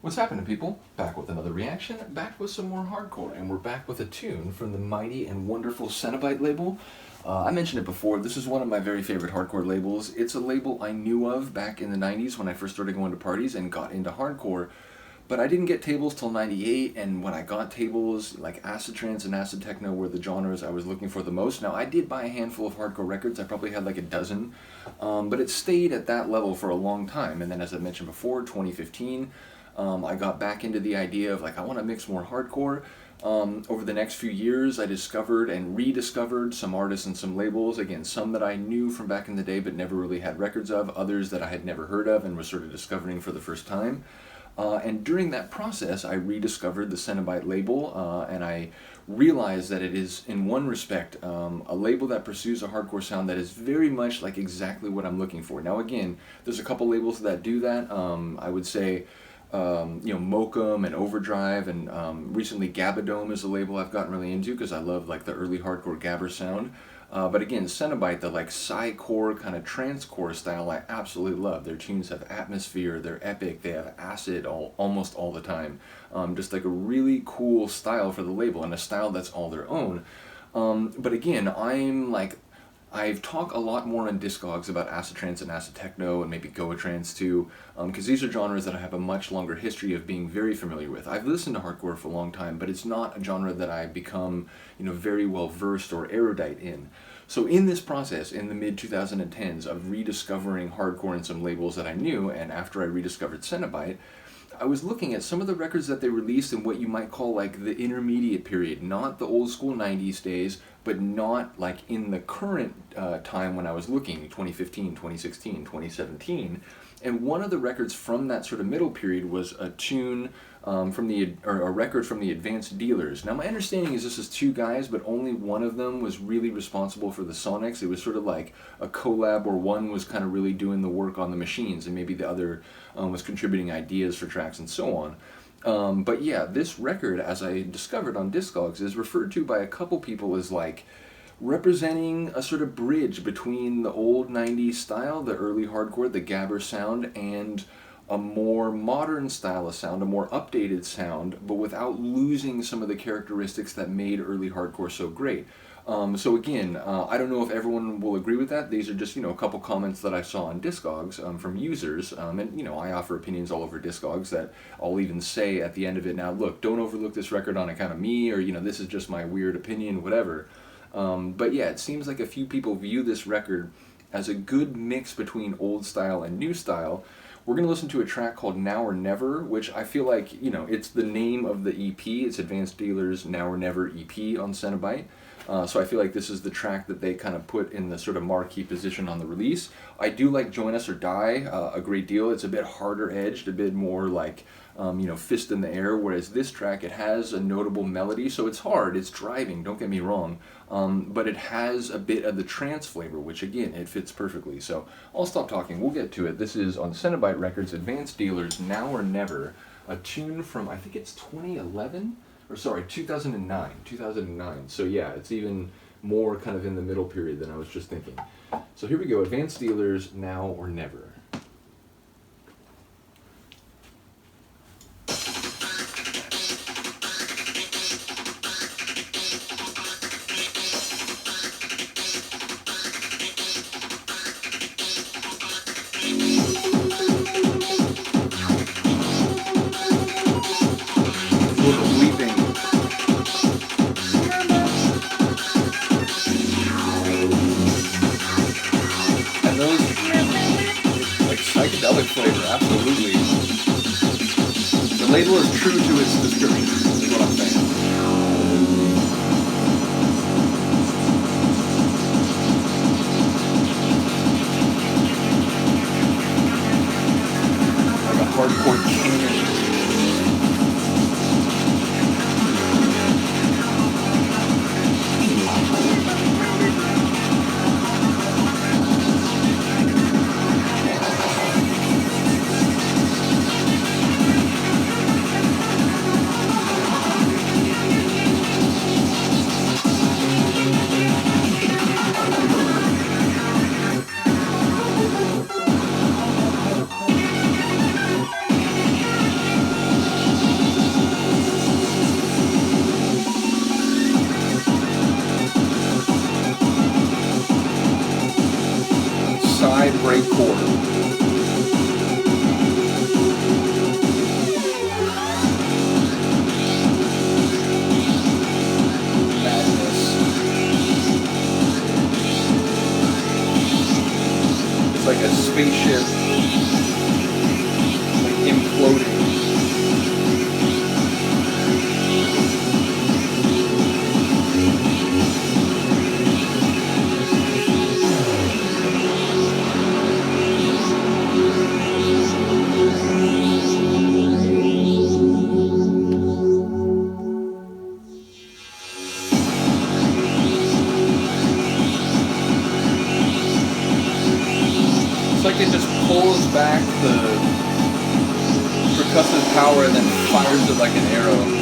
What's happening, people? Back with another reaction, back with some more hardcore, and we're back with a tune from the mighty and wonderful Cenobite label. I mentioned it before, this is one of my very favorite hardcore labels. It's a label I knew of back in the 90s when I first started going to parties and got into hardcore, but I didn't get tables till 98, and when I got tables, like acid trance and acid techno were the genres I was looking for the most. Now, I did buy a handful of hardcore records, I probably had like a dozen, but it stayed at that level for a long time, and then as I mentioned before, 2015, I got back into the idea of like, I want to mix more hardcore. Over the next few years, I discovered and rediscovered some artists and some labels. Again, some that I knew from back in the day but never really had records of, others that I had never heard of and was sort of discovering for the first time. And during that process, I rediscovered the Cenobite label, and I realized that it is, in one respect, a label that pursues a hardcore sound that is very much like exactly what I'm looking for. Now again, there's a couple labels that do that. I would say Mokum and Overdrive, and recently Gabadome is a label I've gotten really into because I love like the early hardcore gabber sound. But again, Cenobite, the like psy-core kind of trance-core style, I absolutely love. Their tunes have atmosphere, they're epic, they have acid almost all the time. Just like a really cool style for the label, and a style that's all their own. But again, I've talked a lot more on Discogs about acid trance and acid techno and maybe Goa trance too, because these are genres that I have a much longer history of being very familiar with. I've listened to hardcore for a long time, but it's not a genre that I've become, very well versed or erudite in. So in this process, in the mid-2010s of rediscovering hardcore in some labels that I knew, and after I rediscovered Cenobite, I was looking at some of the records that they released in what you might call like the intermediate period, not the old school 90s days, but not like in the current time when I was looking, 2015, 2016, 2017. And one of the records from that sort of middle period was a tune or a record from the Advanced Dealers. Now my understanding is this is two guys, but only one of them was really responsible for the sonics. It was sort of like a collab where one was kind of really doing the work on the machines and maybe the other was contributing ideas for tracks and so on. But yeah, this record, as I discovered on Discogs, is referred to by a couple people as like representing a sort of bridge between the old 90s style, the early hardcore, the gabber sound, and a more modern style of sound, a more updated sound, but without losing some of the characteristics that made early hardcore so great. So again, I don't know if everyone will agree with that. These are just, a couple comments that I saw on Discogs from users, and I offer opinions all over Discogs that I'll even say at the end of it, now look, don't overlook this record on account of me, or this is just my weird opinion, whatever. But yeah, it seems like a few people view this record as a good mix between old style and new style. We're going to listen to a track called Now or Never, which I feel like, it's the name of the EP. It's Advanced Dealers Now or Never EP on Cenobite. So I feel like this is the track that they kind of put in the sort of marquee position on the release. I do like Join Us or Die a great deal. It's a bit harder edged, a bit more like, fist in the air, whereas this track, it has a notable melody, so it's hard, it's driving, don't get me wrong, but it has a bit of the trance flavor, which again, it fits perfectly. So I'll stop talking, we'll get to it. This is on Cenobite Records, Advanced Dealers Now or Never, a tune from, I think it's 2011? Or sorry, 2009. So yeah, it's even more kind of in the middle period than I was just thinking. So here we go, Advanced Dealers, Now or Never. Psychedelic flavor, absolutely. The label is true to its description, is what I'm saying. Like a hardcore canyon. power and then fires it like an arrow.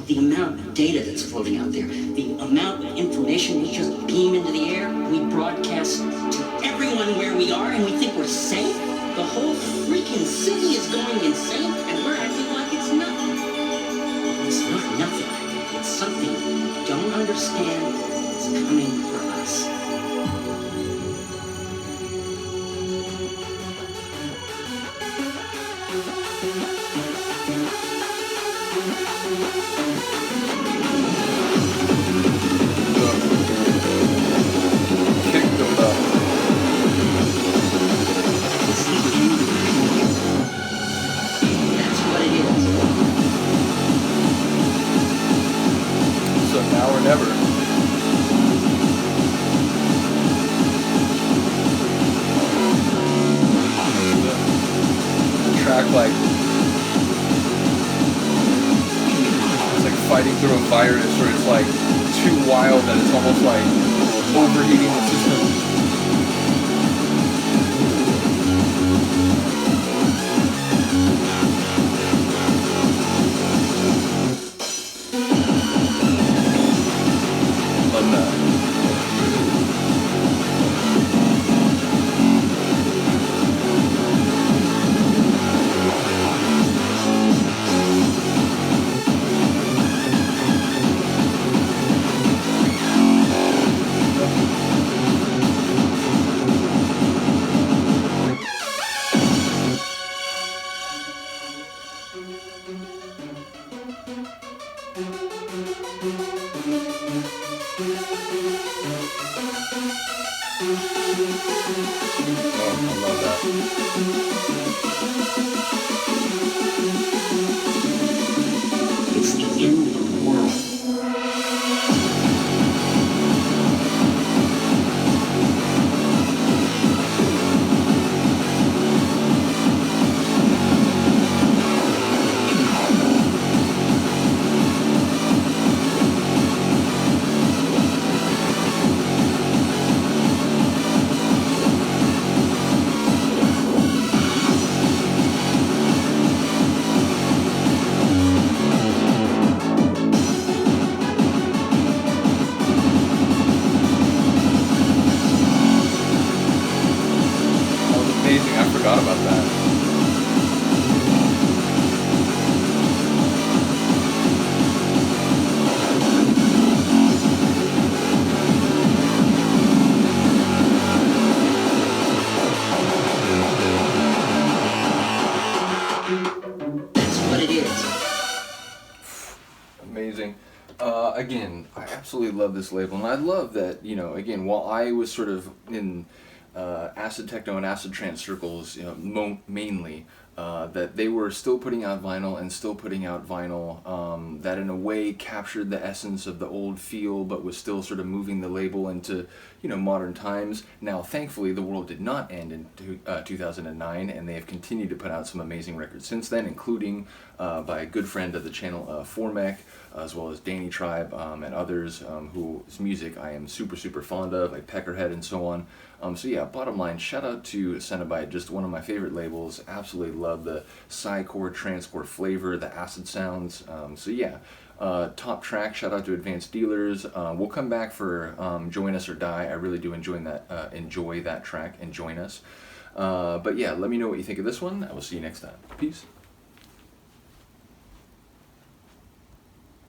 The amount of data that's floating out there, the amount of information we just beam into the air, we broadcast to everyone where we are, and we think we're safe? The whole freaking city is going insane, and we're acting like it's nothing. It's not nothing. It's something we don't understand. It's coming for us. Now or never. The track like it's like fighting through a virus, or it's like too wild that it's almost like overheating the system. Oh, I love that. It's the end of the world. I forgot about that. That's what it is. Amazing. Again, I absolutely love this label, and I love that, you know, again, while I was sort of in acid techno and acid trance circles, you know, mainly, that they were still putting out vinyl and still putting out vinyl that in a way captured the essence of the old feel, but was still sort of moving the label into, you know, modern times. Now, thankfully, the world did not end in 2009, and they have continued to put out some amazing records since then, including by a good friend of the channel, Formec, as well as Danny Tribe and others whose music I am super, super fond of, like Peckerhead and so on. So yeah, bottom line, shout out to Cenobite, just one of my favorite labels. Absolutely love the psy-core, trance-core flavor, the acid sounds. So yeah, top track, shout out to Advanced Dealers. We'll come back for Join Us or Die. I really do enjoy that track, and Join Us. But yeah, let me know what you think of this one. I will see you next time. Peace.